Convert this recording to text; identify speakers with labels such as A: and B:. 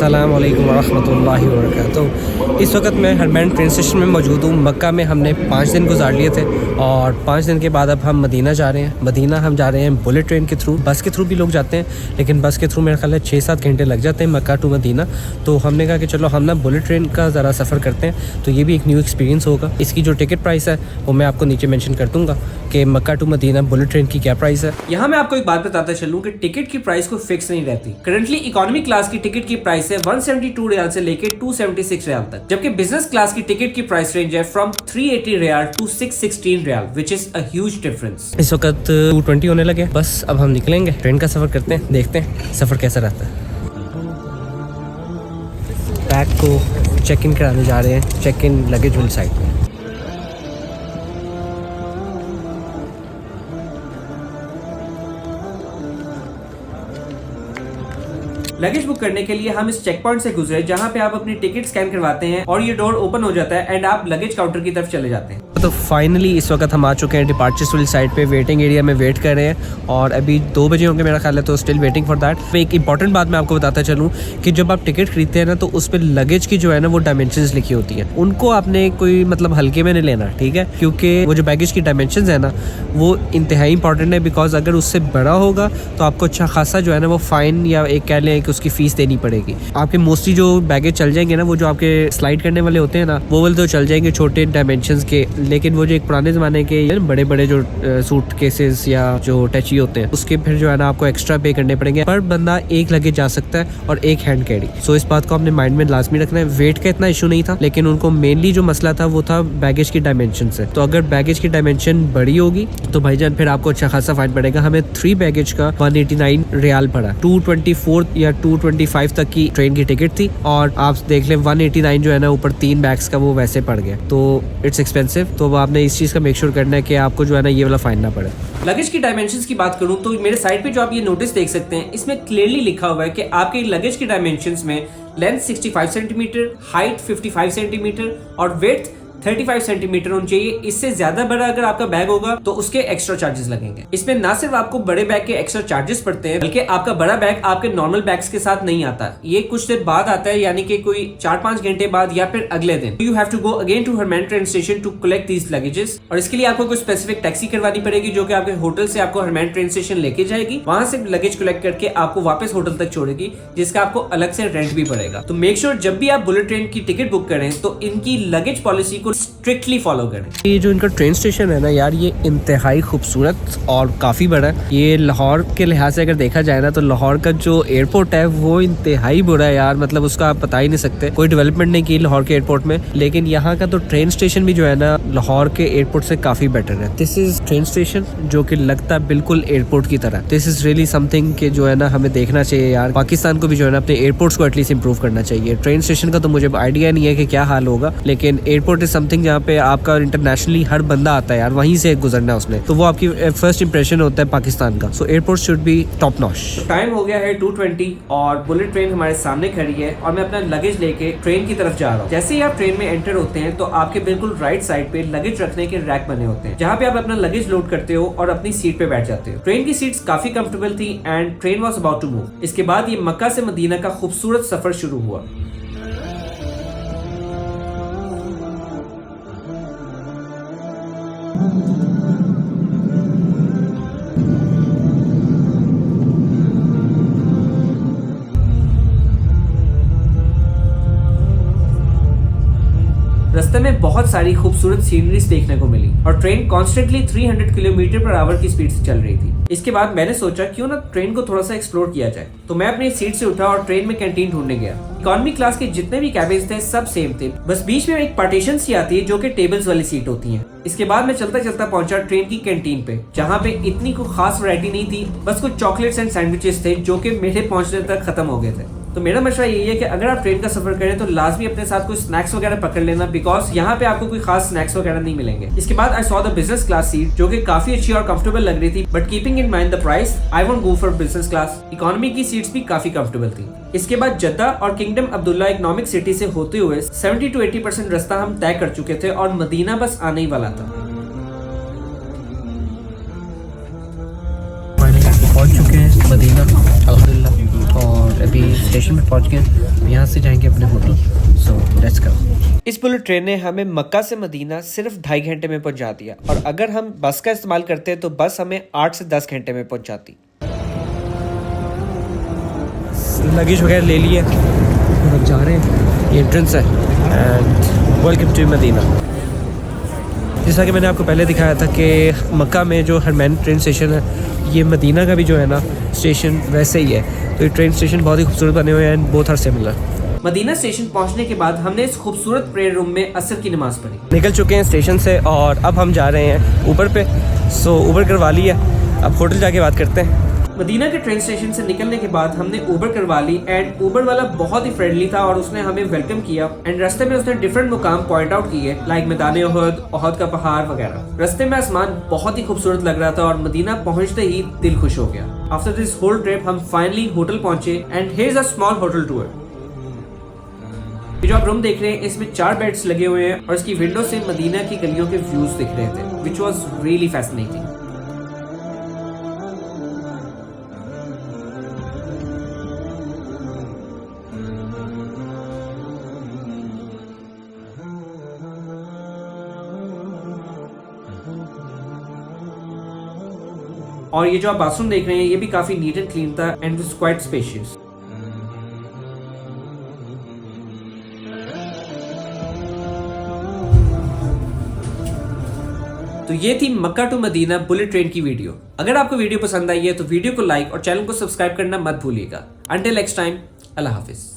A: अस्सलाम वालेकुम वरहमतुल्लाहि वबरकातुहू। इस वक्त मैं हरमैन ट्रेन स्टेशन में मौजूद हूँ। मक्का में हमने 5 दिन गुजार लिए थे और 5 दिन के बाद अब हम मदीना जा रहे हैं। मदीना हम जा रहे हैं बुलेट ट्रेन के थ्रू। बस के थ्रू भी लोग जाते हैं, लेकिन बस के थ्रू मेरा ख्याल है 6-7 घंटे लग जाते हैं मक्का टू मदीना। तो हमने कहा कि चलो हम ना बुलेट ट्रेन का ज़रा सफ़र करते हैं, तो ये भी एक न्यू एक्सपीरियंस होगा। इसकी जो टिकट प्राइस है वो मैं आपको नीचे मेंशन कर दूँगा कि मक्का टू मदीना बुलेट ट्रेन की क्या प्राइस है।
B: यहाँ मैं आपको एक बात बताता चलूँ कि टिकट की प्राइस कोई फिक्स नहीं रहती। करंटली इकोनॉमी क्लास की टिकट की प्राइस है 172 रियाल से लेके 276 रियाल तक, जबकि बिजनेस क्लास की टिकट की प्राइस रेंज है from 380 riyal to 616 riyal, which is a huge difference.
A: इस वक्त 2:20 होने लगे। बस अब हम निकलेंगे, ट्रेन का सफ़र करते हैं, देखते हैं सफ़र कैसा रहता है। बैग को चेक इन कराने जा रहे हैं, चेक इन लगेज वाली साइड में।
B: लगेज बुक करने के लिए हम इस चेक पॉइंट से गुजरे, जहाँ पे आप अपनी टिकट स्कैन करवाते हैं और ये डोर ओपन हो जाता है एंड आप लगेज काउंटर की तरफ चले जाते हैं।
A: तो फाइनली इस वक्त हम आ चुके हैं डिपार्चर्स वाली साइड पे। वेटिंग एरिया में वेट कर रहे हैं और अभी 2 बजे होंगे मेरा ख्याल है, तो स्टिल वेटिंग फॉर दैट। एक इंपॉर्टेंट बात मैं आपको बताता चलूँ कि जब आप टिकट खरीदते हैं ना, तो उस पर लगेज की जो है ना वो डायमेंशंस लिखी होती हैं। उनको आपने कोई मतलब हल्के में नहीं लेना, ठीक है, क्योंकि वो जो बैगेज की डायमेंशंस है ना वो इंतहाई इंपॉर्टेंट है। बिकॉज अगर उससे बड़ा होगा तो आपको अच्छा खासा जो है ना वो फाइन या एक कह लें कि उसकी फीस देनी पड़ेगी। आपके मोस्टली जो बैगेज चल जाएंगे ना, वो जो आपके स्लाइड करने वाले होते हैं ना, वो वाले तो चल जाएंगे छोटे डायमेंशंस के, लेकिन वो जो एक पुराने ज़माने के बड़े बड़े जो सूट केसेस या जो टची होते हैं, उसके फिर जो है ना आपको एक्स्ट्रा पे करने पड़ेंगे। पर बंदा एक लगेज जा सकता है और एक हैंड कैरी। सो इस बात को आपने माइंड में लाजमी रखना है। वेट का इतना इशू नहीं था, लेकिन उनको मेनली जो मसला था वो था बैगेज की डायमेंशन से। तो अगर बैगेज की डायमेंशन बड़ी होगी तो भाईजान फिर आपको अच्छा खासा फाइन पड़ेगा। हमें 3 बैगेज का 189 रियाल पड़ा। 224 या 225 तक की ट्रेन की टिकट थी और आप देख लें 189 जो है ना ऊपर 3 बैग्स का वो वैसे पड़ गया। तो इट्स एक्सपेंसिव। तो आपने इस चीज़ का मेक श्योर करना है कि आपको जो है ना ये वाला फाइन ना पड़े।
B: लगेज की डायमेंशंस की बात करूं तो मेरे साइड पे जो आप ये नोटिस देख सकते हैं, इसमें क्लियरली लिखा हुआ है कि आपके लगेज की डायमेंशंस में लेंथ 65 सेंटीमीटर, हाइट 55 सेंटीमीटर और विड्थ 35 सेंटीमीटर होनी चाहिए। इससे ज्यादा बड़ा अगर आपका बैग होगा तो उसके एक्स्ट्रा चार्जेस लगेंगे। इसमें ना सिर्फ आपको बड़े बैग के एक्स्ट्रा चार्जेस पड़ते हैं, बल्कि आपका बड़ा बैग आपके नॉर्मल बैग्स के साथ नहीं आता। ये कुछ देर बाद आता है, यानी कि कोई 4-5 घंटे बाद या फिर अगले दिन। You have to go again to Harman train station to collect these luggages, और इसके लिए आपको कोई स्पेसिफिक टैक्सी करवानी पड़ेगी जो कि आपके होटल से आपको हरमैन ट्रेन स्टेशन लेके जाएगी। वहां से लगेज कलेक्ट करके आपको वापस होटल तक छोड़ेगी, जिसका आपको अलग से रेंट भी पड़ेगा। तो मेक श्योर जब भी आप बुलेट ट्रेन की टिकट बुक करें तो इनकी लगेज पॉलिसी को स्ट्रिक्टली फॉलो करें।
A: ये जो इनका ट्रेन स्टेशन है ना यार, ये इंतहाई खूबसूरत और काफ़ी बड़ा है। ये लाहौर के लिहाज से अगर देखा जाए ना, तो लाहौर का जो एयरपोर्ट है वो इंतहाई बुरा है यार। मतलब उसका आप बता ही नहीं सकते, कोई डेवलपमेंट नहीं की लाहौर के एयरपोर्ट में। लेकिन यहाँ का तो ट्रेन स्टेशन भी जो है ना लाहौर के एयरपोर्ट से काफ़ी बेटर है। दिस इज ट्रेन स्टेशन जो कि लगता है बिल्कुल एयरपोर्ट की तरह। दिस इज रियली समथिंग के जो है ना हमें देखना चाहिए यार। पाकिस्तान को भी जो है ना अपने एयरपोर्ट्स को एटलीस्ट इंप्रूव करना चाहिए। ट्रेन स्टेशन का तो मुझे आइडिया नहीं है कि क्या हाल होगा, लेकिन एयरपोर्ट इज समथिंग जहाँ पे आपका इंटरनेशनली हर बंदा आता है यार, वहीं से गुजरना है उसने, तो वो आपकी फर्स्ट इंप्रेशन होता है पाकिस्तान का। So airport should be top notch.
B: Time हो गया है 2:20 और बुलेट ट्रेन हमारे सामने खड़ी है और मैं अपना लगेज लेके ट्रेन की तरफ जा रहा हूँ। जैसे ही आप ट्रेन में एंटर होते हैं तो आपके बिल्कुल राइट साइड पे लगेज रखने के रैक बने होते हैं, जहाँ पे आप अपना लगेज लोड करते हो और अपनी सीट पे बैठ जाते हो। ट्रेन की सीट्स काफी कंफर्टेबल थी and train was about to move. इसके बाद ये मक्का से मदीना का खूबसूरत सफर शुरू हुआ। रास्ते में बहुत सारी खूबसूरत सीनरीज देखने को मिली और train constantly 300 kilometre per hour की स्पीड से चल रही थी। इसके बाद मैंने सोचा क्यों ना ट्रेन को थोड़ा सा एक्सप्लोर किया जाए, तो मैं अपनी सीट से उठा और ट्रेन में कैंटीन ढूंढने गया। इकोनॉमी क्लास के जितने भी कैबिन्स थे सब सेम थे, बस बीच में एक पार्टीशन सी आती है जो कि टेबल्स वाली सीट होती है। इसके बाद मैं चलता चलता पहुंचा ट्रेन की कैंटीन पे, जहाँ पे इतनी कोई खास वैरायटी नहीं थी, बस कुछ चॉकलेट्स एंड सैंडविचेस थे जो कि मेरे पहुंचने तक खत्म हो गए थे। तो मेरा मशवरा यही है कि अगर आप ट्रेन का सफर करें तो लाजमी अपने साथ कोई स्नैक्स वगैरह पकड़ लेना, बिकॉज यहाँ पे आपको कोई खास स्नैक्स वगैरह नहीं मिलेंगे। इसके बाद I saw the business class seat जो कि काफी अच्छी और कंफर्टेबल लग रही थी, but keeping in mind the price I won't go for business class. Economy की सीट्स भी काफी कंफर्टेबल थी। इसके बाद जद्दा और किंगडम अब्दुल्ला इकोनॉमिक सिटी से होते हुए 70 to 80% रास्ता हम तय कर चुके थे और मदीना बस आने ही वाला था।
A: पहुंच चुके हैं मदीना अल्हम्दुलिल्लाह, और अभी स्टेशन स्टेशन पे पहुंच गए, यहाँ से जाएंगे अपने होटल। So let's go. इस बुलेट ट्रेन ने हमें मक्का से मदीना सिर्फ 2.5 घंटे में पहुंचा दिया, और अगर हम बस का इस्तेमाल करते तो बस हमें 8 से 10 घंटे में पहुंचाती। लगेज वगैरह ले लिए, अब जा रहे हैं, ये एंट्रेंस है। And welcome to Medina. जैसा कि मैंने आपको पहले दिखाया था कि मक्का में जो हरमैन ट्रेन स्टेशन है, ये मदीना का भी जो है ना स्टेशन वैसे ही है। तो ये ट्रेन स्टेशन बहुत ही खूबसूरत बने हुए हैं, both are similar.
B: Medina station पहुंचने के बाद हमने इस खूबसूरत प्रेयर रूम में असर की नमाज पढ़ी।
A: निकल चुके हैं स्टेशन से और अब हम जा रहे हैं ऊबर पे। सो ऊबर करवा ली है, अब होटल जाके बात करते हैं।
B: मदीना के ट्रेन स्टेशन से निकलने के बाद हमने ऊबर करवा ली एंड ऊबर वाला बहुत ही फ्रेंडली था और उसने हमें वेलकम किया। एंड रास्ते में उसने डिफरेंट मुकाम पॉइंट आउट किए, लाइक मैदान ओहद का पहाड़ वगैरह। रास्ते में आसमान बहुत ही खूबसूरत लग रहा था और मदीना पहुंचते ही दिल खुश हो गया। आफ्टर दिस होल ट्रिप हम फाइनली होटल पहुंचे and here is a small hotel tour. जो आप रूम देख रहे हैं इसमें 4 बेड्स लगे हुए हैं और इसकी विंडो से मदीना की गलियों के व्यूज दिख रहे थे, विच वॉज रियली फैसिनेटिंग। और ये जो आप बाथरूम देख रहे हैं ये भी काफी नीट एंड क्लीन था एंड वाज क्वाइट स्पेशियस। तो ये थी मक्का टू मदीना बुलेट ट्रेन की वीडियो। अगर आपको वीडियो पसंद आई है तो वीडियो को लाइक और चैनल को सब्सक्राइब करना मत भूलिएगा। अंटिल नेक्स्ट टाइम, अल्लाह हाफिज।